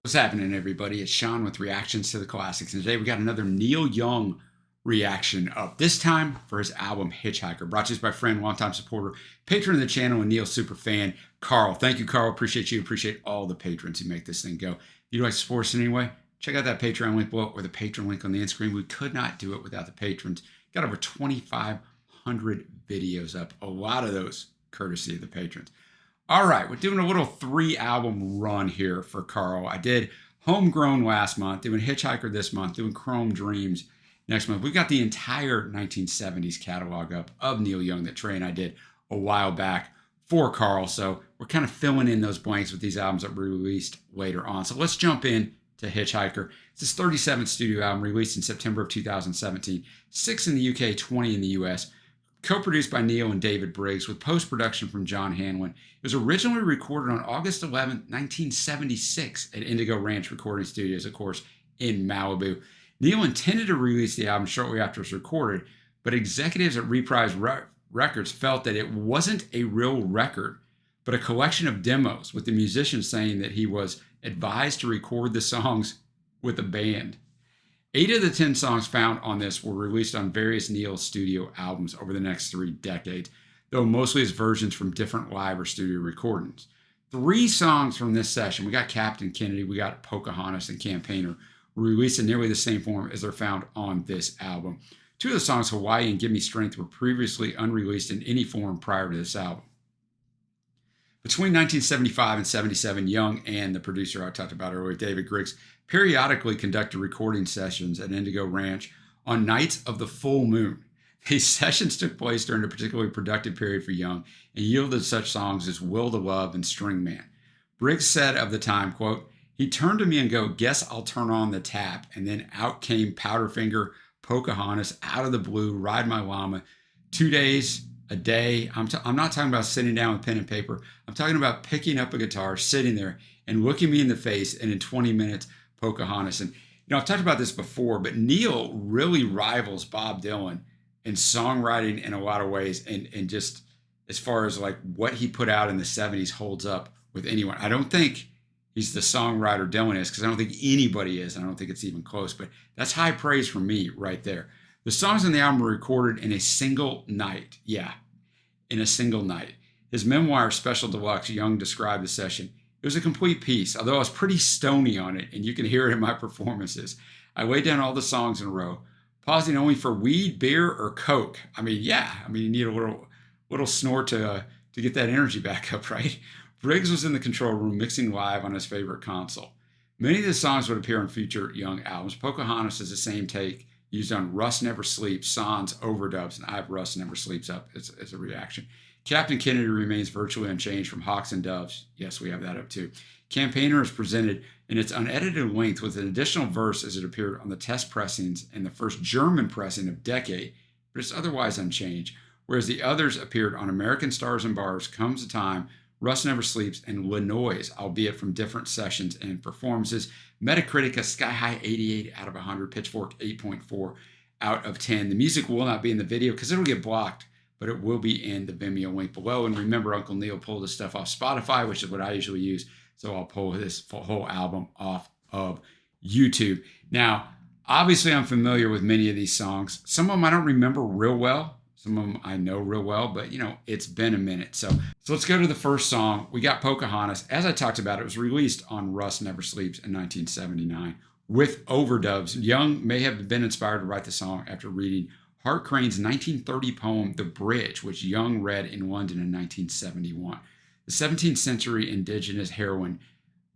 What's happening, everybody? It's Sean with Reactions to the Classics, and today we got another Neil Young reaction up. This time for his album Hitchhiker, brought to us by friend, longtime supporter, patron of the channel, and Neil super fan, Carl. Thank you, Carl. Appreciate you. Appreciate all the patrons who make this thing go. If you'd like to support us in any way, check out that Patreon link below or the Patreon link on the end screen. We could not do it without the patrons. Got over 2,500 videos up. A lot of those courtesy of the patrons. All right, we're doing a little 3-album run here for Carl. I did Homegrown last month, doing Hitchhiker this month, doing Chrome Dreams next month. We've got the entire 1970s catalog up of Neil Young that Trey and I did a while back for Carl. So we're kind of filling in those blanks with these albums that were released later on. So let's jump in to Hitchhiker. It's his 37th studio album, released in September of 2017, 6 in the UK, 20 in the US. Co-produced by Neil and David Briggs with post-production from John Hanlon. It was originally recorded on August 11, 1976 at Indigo Ranch Recording Studios, of course, in Malibu. Neil intended to release the album shortly after it was recorded, but executives at Reprise Records felt that it wasn't a real record, but a collection of demos, with the musicians saying that he was advised to record the songs with a band. 8 of the 10 songs found on this were released on various Neil studio albums over the next 3 decades, though mostly as versions from different live or studio recordings. 3 songs from this session, we got Captain Kennedy, we got Pocahontas, and Campaigner, were released in nearly the same form as they're found on this album. 2 of the songs, Hawaii and Give Me Strength, were previously unreleased in any form prior to this album. Between 1975 and 77, Young and the producer I talked about earlier, David Briggs, periodically conducted recording sessions at Indigo Ranch on nights of the full moon. These sessions took place during a particularly productive period for Young and yielded such songs as Will to Love and String Man. Briggs said of the time, quote, "He turned to me and go, 'Guess I'll turn on the tap.' And then out came Powderfinger, Pocahontas, Out of the Blue, Ride My Llama, 2 days, a day." I'm not talking about sitting down with pen and paper. I'm talking about picking up a guitar, sitting there, and looking me in the face, and in 20 minutes, Pocahontas. And, I've talked about this before, but Neil really rivals Bob Dylan in songwriting in a lot of ways, and just as far as like what he put out in the 70s holds up with anyone. I don't think he's the songwriter Dylan is, because I don't think anybody is, and I don't think it's even close, but that's high praise from me right there. The songs on the album were recorded in a single night. Yeah, in a single night. His memoir, Special Deluxe, Young described the session. "It was a complete piece, although I was pretty stony on it, and you can hear it in my performances. I laid down all the songs in a row, pausing only for weed, beer, or Coke." I mean, yeah. You need a little snort to get that energy back up, right? Briggs was in the control room mixing live on his favorite console. Many of the songs would appear on future Young albums. Pocahontas is the same take used on Rust Never Sleeps, Sans overdubs, and I have Rust Never Sleeps up as a reaction. Captain Kennedy remains virtually unchanged from Hawks and Doves. Yes, we have that up too. Campaigner is presented in its unedited length with an additional verse as it appeared on the test pressings and the first German pressing of Decade, but it's otherwise unchanged, whereas the others appeared on American Stars and Bars, Comes a Time, Rust Never Sleeps, and Lenoise, albeit from different sessions and performances. Metacritic, a sky-high 88 out of 100, Pitchfork 8.4 out of 10. The music will not be in the video because it'll get blocked, but it will be in the Vimeo link below. And remember, Uncle Neil pulled this stuff off Spotify, which is what I usually use, so I'll pull this whole album off of YouTube. Now, obviously, I'm familiar with many of these songs. Some of them I don't remember real well. Some of them I know real well, but, it's been a minute. So let's go to the first song. We got Pocahontas. As I talked about, it was released on Rust Never Sleeps in 1979 with overdubs. Young may have been inspired to write the song after reading Hart Crane's 1930 poem, The Bridge, which Young read in London in 1971. The 17th century indigenous heroine,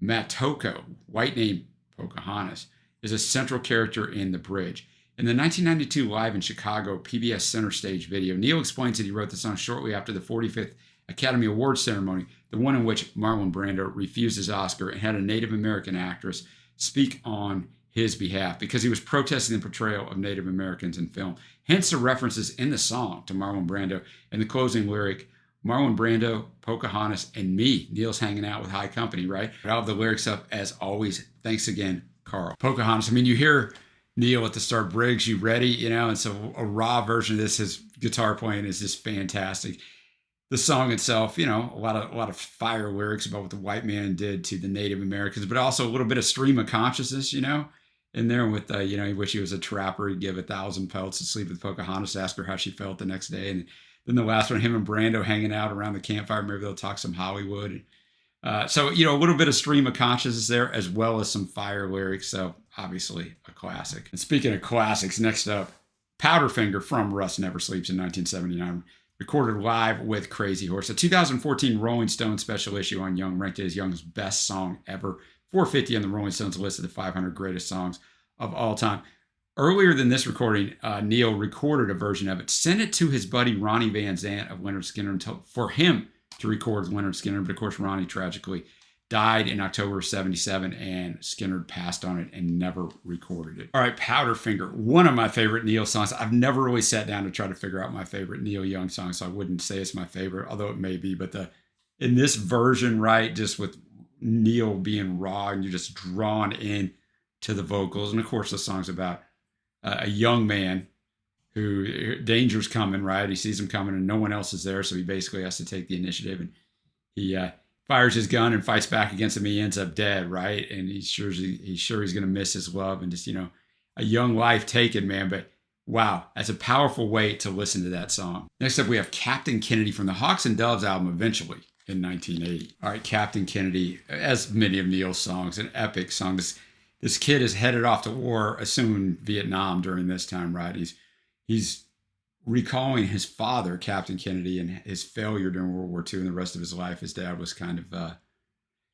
Matoko, white name Pocahontas, is a central character in The Bridge. In the 1992 Live in Chicago PBS Center Stage video, Neil explains that he wrote the song shortly after the 45th Academy Awards ceremony, the one in which Marlon Brando refused his Oscar and had a Native American actress speak on his behalf because he was protesting the portrayal of Native Americans in film. Hence the references in the song to Marlon Brando and the closing lyric, Marlon Brando, Pocahontas, and me. Neil's hanging out with high company, right? I'll have the lyrics up as always. Thanks again, Carl. Pocahontas, you hear Neil at the start, Briggs, you ready? And so a raw version of this, his guitar playing is just fantastic. the song itself, you know, a lot of fire lyrics about what the white man did to the Native Americans, but also a little bit of stream of consciousness, you know, in there with, you know, he wish he was a trapper. He'd give 1,000 pelts to sleep with Pocahontas, ask her how she felt the next day. And then the last one, him and Brando hanging out around the campfire. Maybe they'll talk some Hollywood. So, you know, a little bit of stream of consciousness there, as well as some fire lyrics. So obviously a classic. And speaking of classics, next up, Powderfinger from Rust Never Sleeps in 1979. Recorded live with Crazy Horse. A 2014 Rolling Stone special issue on Young ranked it as Young's best song ever. 450 on the Rolling Stones list of the 500 greatest songs of all time. Earlier than this recording, Neil recorded a version of it, sent it to his buddy Ronnie Van Zant of Lynyrd Skynyrd for him to record with Lynyrd Skynyrd. But of course, Ronnie tragically died in October of 77, and Skynyrd passed on it and never recorded it. All right, Powderfinger, one of my favorite Neil songs. I've never really sat down to try to figure out my favorite Neil Young song, so I wouldn't say it's my favorite, although it may be. But in this version, right, just with Neil being raw and you're just drawn in to the vocals. And of course, the song's about a young man who danger's coming, right? He sees him coming and no one else is there, so he basically has to take the initiative, and he fires his gun and fights back against him. He ends up dead, right? And he's sure he's going to miss his love, and just, you know, a young life taken, man. But wow, that's a powerful way to listen to that song. Next up, we have Captain Kennedy from the Hawks and Doves album, Eventually, in 1980. All right, Captain Kennedy, as many of Neil's songs, an epic song. This kid is headed off to war, assuming Vietnam during this time, right? He's recalling his father, Captain Kennedy, and his failure during World War II, and the rest of his life. His dad was kind of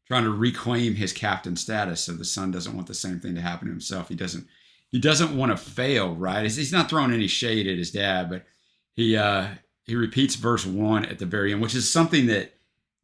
trying to reclaim his captain status, so the son doesn't want the same thing to happen to himself. He doesn't want to fail, right? He's not throwing any shade at his dad, but he repeats verse 1 at the very end, which is something that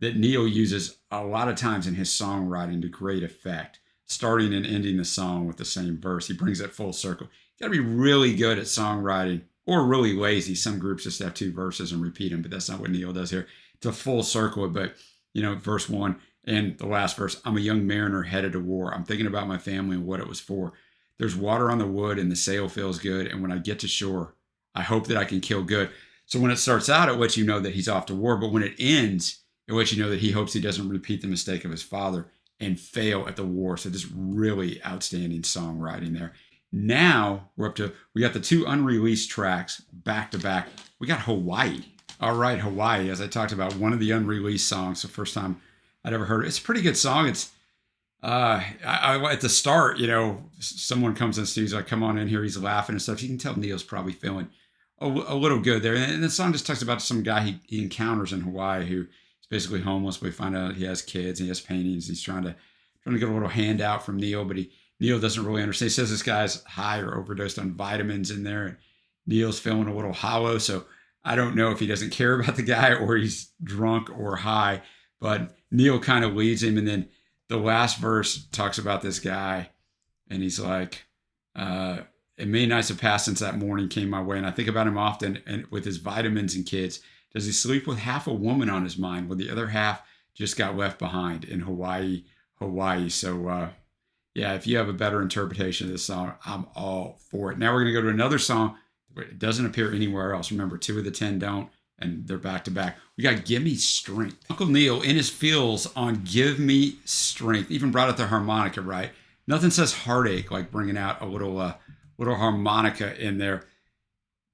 Neil uses a lot of times in his songwriting to great effect, starting and ending the song with the same verse. He brings it full circle. You got to be really good at songwriting, or really lazy. Some groups just have 2 verses and repeat them, but that's not what Neil does here. It's a full circle, but, you know, verse 1 and the last verse, I'm a young mariner headed to war. I'm thinking about my family and what it was for. There's water on the wood and the sail feels good, and when I get to shore, I hope that I can kill good. So when it starts out, it lets you know that he's off to war, but when it ends, it lets you know that he hopes he doesn't repeat the mistake of his father and fail at the war. So just really outstanding songwriting there. Now we got the 2 unreleased tracks back to back. We got Hawaii. All right, Hawaii, as I talked about, one of the unreleased songs, the first time I'd ever heard it. It's a pretty good song. It's at the start, you know, someone comes in the studio, he's like, come on in here, he's laughing and stuff. You can tell Neil's probably feeling a little good there. And the song just talks about some guy he encounters in Hawaii who is basically homeless. We find out he has kids, and he has paintings. He's trying to get a little handout from Neil, but Neil doesn't really understand. He says this guy's high or overdosed on vitamins in there, and Neil's feeling a little hollow. So I don't know if he doesn't care about the guy or he's drunk or high, but Neil kind of leads him. And then the last verse talks about this guy, and he's like, many nights have passed since that morning came my way, and I think about him often, and with his vitamins and kids. Does he sleep with half a woman on his mind, while the other half just got left behind in Hawaii? So, yeah, if you have a better interpretation of this song, I'm all for it. Now we're going to go to another song. It doesn't appear anywhere else. Remember, 2 of the 10 don't, and they're back to back. We got Give Me Strength. Uncle Neil, in his feels on Give Me Strength, even brought out the harmonica, right? Nothing says heartache like bringing out a little harmonica in there.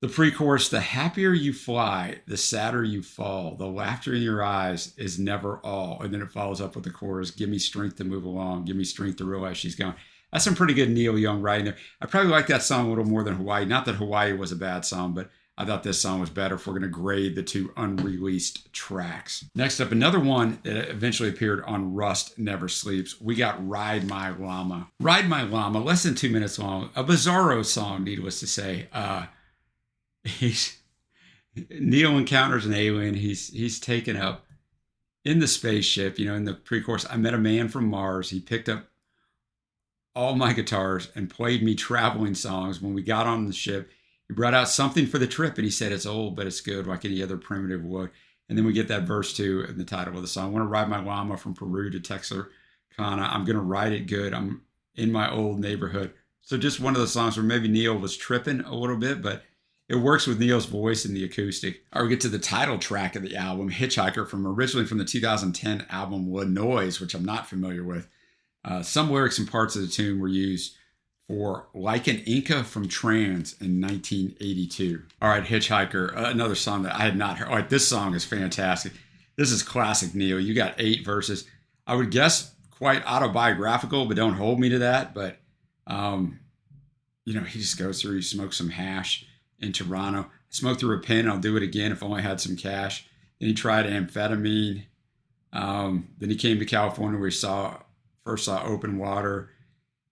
The pre-chorus, the happier you fly, the sadder you fall. The laughter in your eyes is never all. And then it follows up with the chorus, give me strength to move along. Give me strength to realize she's gone. That's some pretty good Neil Young writing there. I probably like that song a little more than Hawaii. Not that Hawaii was a bad song, but I thought this song was better if we're going to grade the 2 unreleased tracks. Next up, another one that eventually appeared on Rust Never Sleeps. We got Ride My Llama. Ride My Llama, less than 2 minutes long. A bizarro song, needless to say. Neil encounters an alien. He's taken up in the spaceship. You know, in the pre-chorus, I met a man from Mars. He picked up all my guitars and played me traveling songs. When we got on the ship, he brought out something for the trip, and he said it's old, but it's good, like any other primitive wood. And then we get that verse 2 in the title of the song. I want to ride my llama from Peru to Texarkana. I'm going to ride it good. I'm in my old neighborhood. So just one of the songs where maybe Neil was tripping a little bit, but it works with Neil's voice and the acoustic. All right, we get to the title track of the album, Hitchhiker, originally from the 2010 album La Noise, which I'm not familiar with. Some lyrics and parts of the tune were used for Like an Inca from Trans in 1982. All right, Hitchhiker, another song that I had not heard. All right, this song is fantastic. This is classic Neil. You got 8 verses. I would guess quite autobiographical, but don't hold me to that. But, he just goes through, he smokes some hash in Toronto. Smoked through a pen, I'll do it again if I only had some cash. Then he tried amphetamine. Then he came to California where he first saw open water.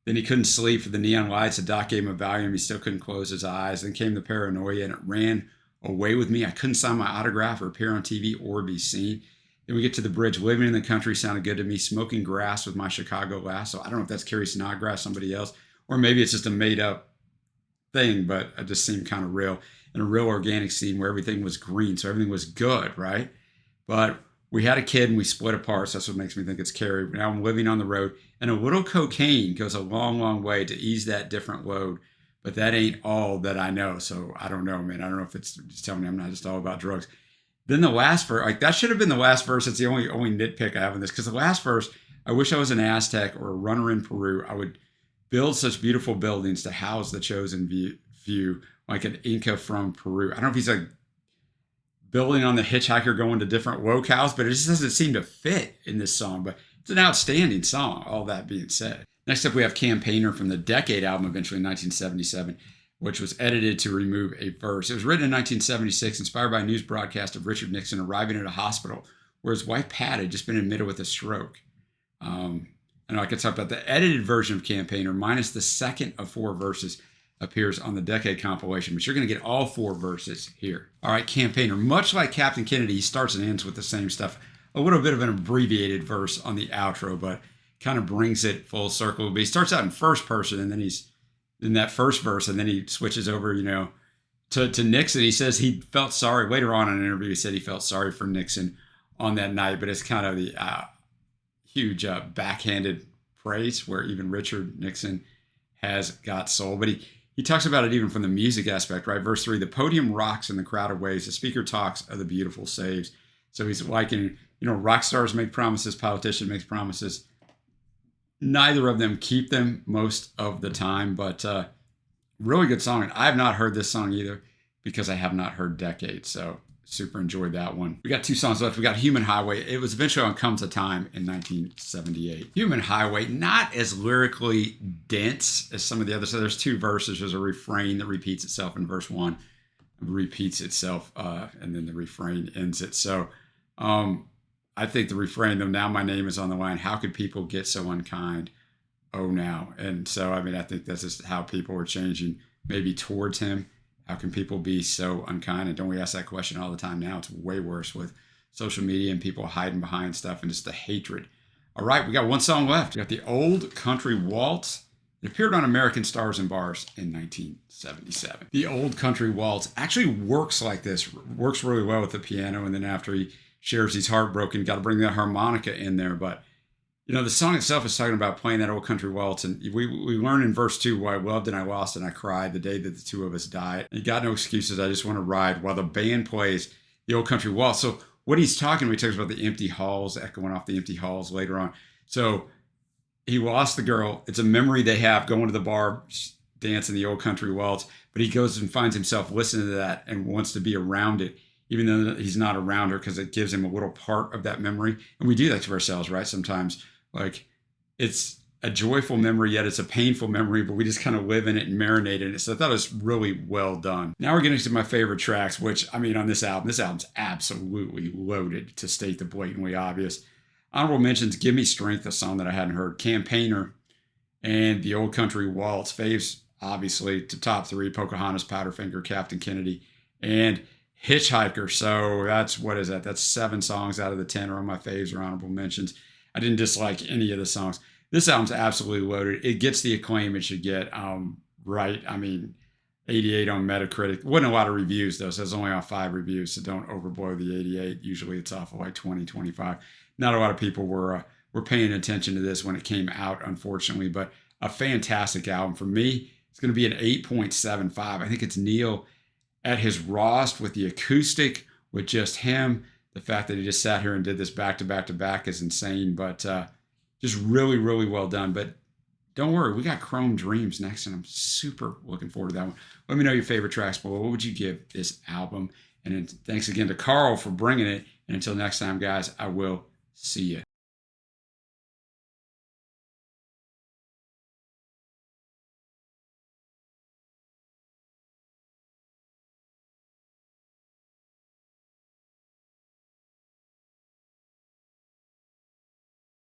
Then he couldn't sleep for the neon lights. The doc gave him a Valium. He still couldn't close his eyes. Then came the paranoia, and it ran away with me. I couldn't sign my autograph or appear on TV or be seen. Then we get to the bridge. Living in the country sounded good to me. Smoking grass with my Chicago lass. So I don't know if that's Carrie Snodgrass, somebody else, or maybe it's just a made-up thing, but it just seemed kind of real. In a real organic scene where everything was green, so everything was good, right? But we had a kid and we split apart, so that's what makes me think it's Carrie. Now I'm living on the road, and a little cocaine goes a long, long way to ease that different load. But that ain't all that I know, so I don't know, man. I don't know if it's just telling me I'm not just all about drugs. Then the last verse, like that should have been the last verse. It's the only nitpick I have in this, because the last verse, I wish I was an Aztec or a runner in Peru. I would build such beautiful buildings to house the chosen few, like an Inca from Peru. I don't know if he's like building on the Hitchhiker going to different locales, but it just doesn't seem to fit in this song. But it's an outstanding song, all that being said. Next up, we have Campaigner from the Decade album, eventually in 1977, which was edited to remove a verse. It was written in 1976, inspired by a news broadcast of Richard Nixon arriving at a hospital where his wife Pat had just been admitted with a stroke. And I could talk about the edited version of Campaigner, minus the second of 4 verses, appears on the Decade compilation, but you're going to get all 4 verses here. All right, Campaigner, much like Captain Kennedy, he starts and ends with the same stuff. A little bit of an abbreviated verse on the outro, but kind of brings it full circle. But he starts out in first person, and then he's in that first verse, and then he switches over, to Nixon. He says he felt sorry. Later on in an interview, he said he felt sorry for Nixon on that night, but it's kind of the huge backhanded praise where even Richard Nixon has got soul. But he talks about it even from the music aspect, right? Verse 3, the podium rocks in the crowded waves. The speaker talks of the beautiful saves. So he's liking, rock stars make promises, politicians make promises. Neither of them keep them most of the time, but really good song. And I have not heard this song either because I have not heard Decade. So super enjoyed that one. We got 2 songs left. We got Human Highway. It was eventually on Comes a Time in 1978. Human Highway, not as lyrically dense as some of the others. So there's 2 verses. There's a refrain that repeats itself in verse 1, repeats itself, and then the refrain ends it. So I think the refrain, though, now my name is on the line. How could people get so unkind? Oh, now. And so, I think that's just how people were changing maybe towards him. How can people be so unkind? And don't we ask that question all the time now? It's way worse with social media and people hiding behind stuff and just the hatred. All right, we got 1 song left. We got the Old Country Waltz. It appeared on American Stars and Bars in 1977. The Old Country Waltz actually works like this, works really well with the piano. And then after he shares he's heartbroken, got to bring that harmonica in there. But the song itself is talking about playing that old country waltz. And we learn in verse 2, I loved and I lost and I cried the day that the 2 of us died. You got no excuses. I just want to ride while the band plays the old country waltz. So what he's talking about, he talks about the empty halls, echoing off the empty halls later on. So he lost the girl. It's a memory they have going to the bar, dancing the old country waltz. But he goes and finds himself listening to that and wants to be around it, even though he's not around her, because it gives him a little part of that memory. And we do that to ourselves, right? Sometimes. Like, it's a joyful memory, yet it's a painful memory, but we just kind of live in it and marinate in it. So I thought it was really well done. Now we're getting to my favorite tracks, which, on this album's absolutely loaded, to state the blatantly obvious. Honorable mentions, Give Me Strength, a song that I hadn't heard, Campaigner, and the Old Country Waltz. Faves, obviously, to top 3, Pocahontas, Powderfinger, Captain Kennedy, and Hitchhiker. So that's 7 songs out of the 10 are on my faves or honorable mentions. I didn't dislike any of the songs. This album's absolutely loaded. It gets the acclaim it should get. Right. 88 on Metacritic. Wasn't a lot of reviews, though, so it's only on 5 reviews, so don't overblow the 88. Usually it's off of like 20, 25. Not a lot of people were paying attention to this when it came out, unfortunately, but a fantastic album. For me, it's going to be an 8.75. I think it's Neil at his rawest with the acoustic, with just him. The fact that he just sat here and did this back to back to back is insane, but just really, really well done. But don't worry, we got Chrome Dreams next, and I'm super looking forward to that one. Let me know your favorite tracks below. What would you give this album? And thanks again to Carl for bringing it. And until next time, guys, I will see you.